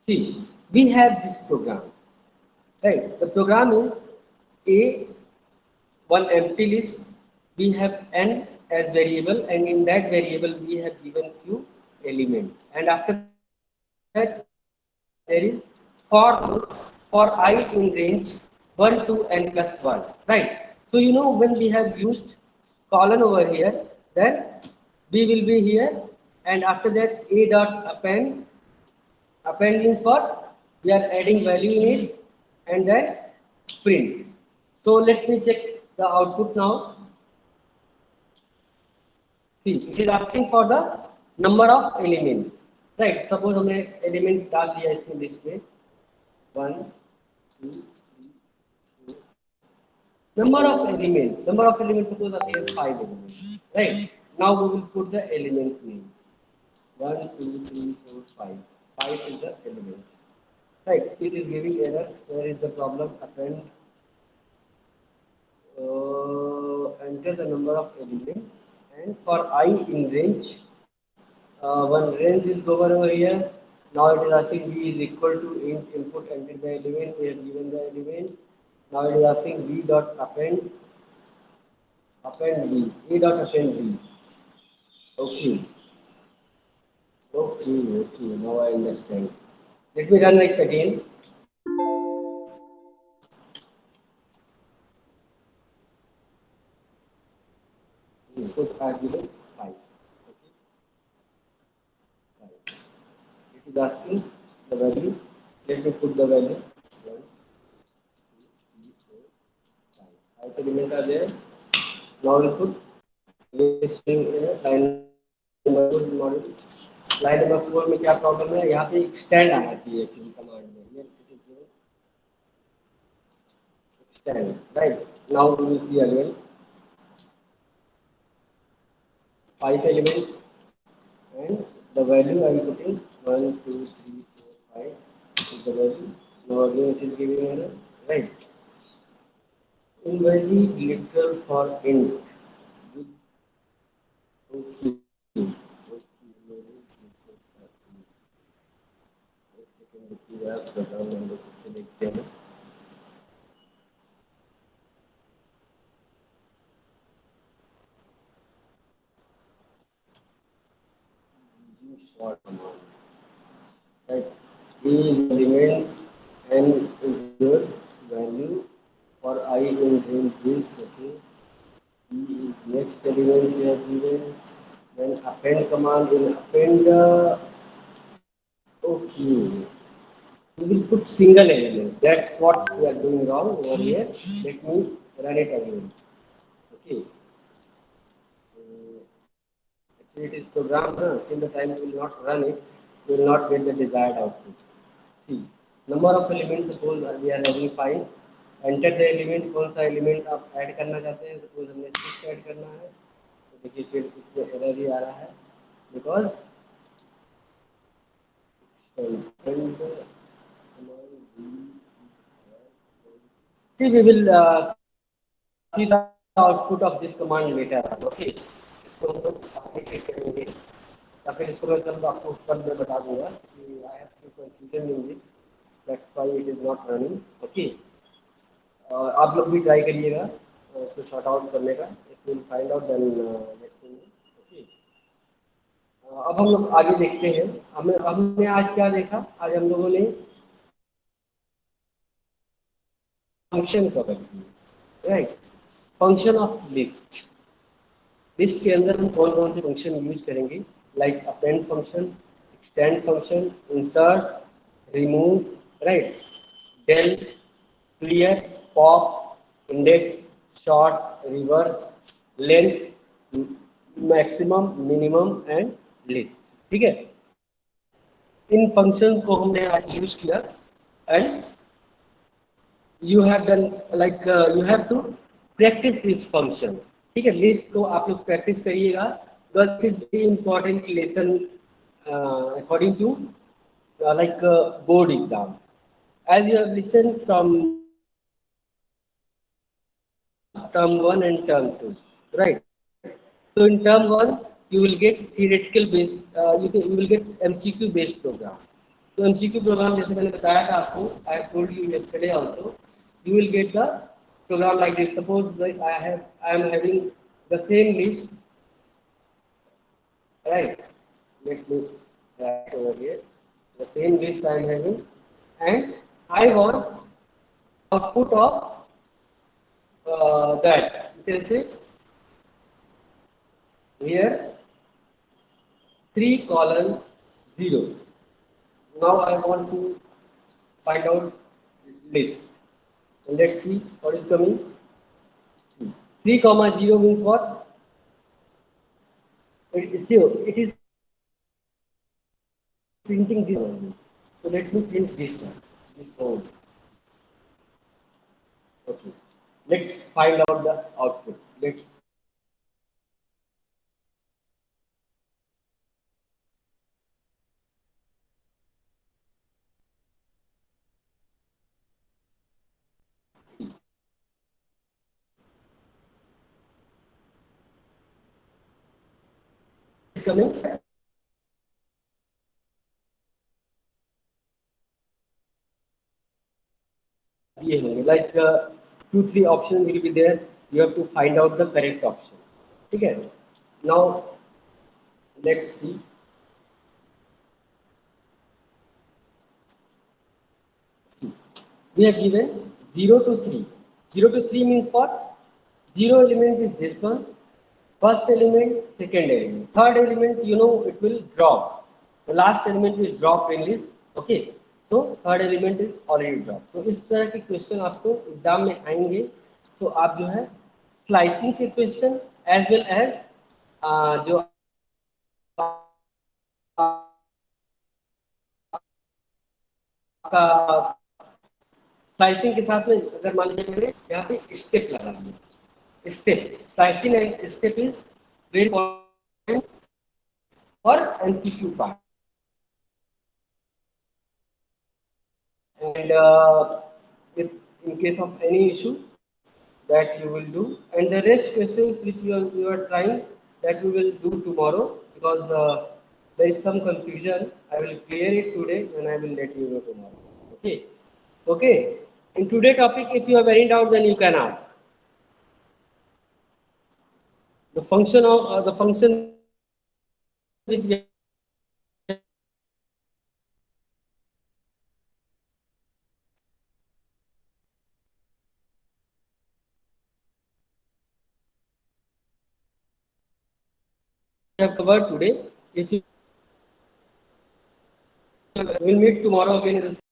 See, we have this program, right? The program is a one empty list. We have n as variable, and in that variable we have given few elements. And after that there is for loop for I in range 1 to n plus 1, right? So you know when we have used colon over here, then b will be here, and after that a dot append means what? We are adding value in it, and then print. So let me check the output now. See, it is asking for the number of elements, right? Suppose हमने element डाल दिया इसमें list में 1 2 3 4 number of elements suppose appears 5 elements, right? Now we will put the element name 1 2 3 4 5. 5 is the element, right? It is giving error. Where is the problem? Append enter the number of elements, and for I in range, one range is given over here. Now it is asking b is equal to int input enter the element. We have given the element. Now it is asking b dot append b, a dot append b. Okay, okay. Now I understand. Let me run it again. Input argument 5. Okay, 5. It is asking the value. Let me put the value. 1 2 3 4 5. 5 elements are there. Now we put listing line number 4 module. Line number 4 में क्या problem है? यहाँ पे extend आना चाहिए actually command में. Extend, right? Now we will see again 5 elements, and the value I am putting 1 2 3 4 5 is the value. Now again it is giving error, right? Invalid literal for int. Okay. एक second रुकिए, आप programme हम लोग फिर से देखते हैं. Short command, right? A is element, n is your value for I in range this. Okay. E is next element we have given. Then append command in append. Okay. We will put single element. That's what we are doing wrong over here. Let me run it again. Okay. Actually, it is programmed. Till the time we will not run it, we will not get the desired output. See, number of elements. Suppose we are having 5. Enter the element. कौन सा element आप add करना चाहते हैं? Suppose हमने 6 add करना है. तो देखिए फिर इसमें एरर ही आ रहा है because see, we will see the output of this command later on. Okay, इसको हम लोग आगे चेक करेंगे या फिर इसको मैं कल आपको कल में बता दूंगा कि I have some confusion in this. That's why it is not running. Okay, आप लोग भी ट्राई करिएगा इसको शॉर्ट आउट करने का. If you will find out then let me know. Okay, अब हम लोग आगे देखते हैं. हमने आज क्या देखा? आज हम लोगों ने फंक्शन कवर किए, right? Function of list. List के अंदर हम कौन कौन से फंक्शन यूज करेंगे? Like append function, extend function, insert, remove, right? del, clear, pop, index, short, reverse, length, maximum, minimum and list. ठीक है, इन फंक्शन को हमने आज यूज किया. And you have done like you have to practice this function. ठीक है, list को आप लोग प्रैक्टिस करिएगा because it is very important lesson according to board exam. As you have listened from term 1 and term 2, right? So in term 1 you will get theoretical based, you will get MCQ based program. तो MCQ programme जैसे मैंने बताया था आपको, I told you yesterday also, you will get the program like this. Suppose like I am having the same list, right? Let me write over here. The same list I am having, and I want output of that. You can say here 3 colon 0. Now I want to find out list. Let's see what is coming. 3 comma 0 means what? It is 0. It is printing this one. So let me print this one. This one. Okay. Let's find out the output. Let's coming. Like 2 3 options will be there. You have to find out the correct option. Okay. Now let's see. We have given 0 to 3. 0 to 3 means what? 0 element is this one. First element, second element. Third element, you know, it will drop. The last element will drop in list. Okay. तो third element is already drop. तो इस तरह के question आपको exam में आएंगे. तो आप जो है स्लाइसिंग के क्वेश्चन एज वेल एज जो आपका स्लाइसिंग के साथ में अगर मान लीजिए यहाँ पे स्टेप लगा दिया. Step slicing and step is very important for MCQ part. And if in case of any issue that you will do, and the rest questions which you are trying, that we will do tomorrow, because there is some confusion. I will clear it today and I will let you know tomorrow. Okay. Okay. In today topic, if you have any doubt, then you can ask. The function of the function which we have covered today, if you will meet tomorrow again in the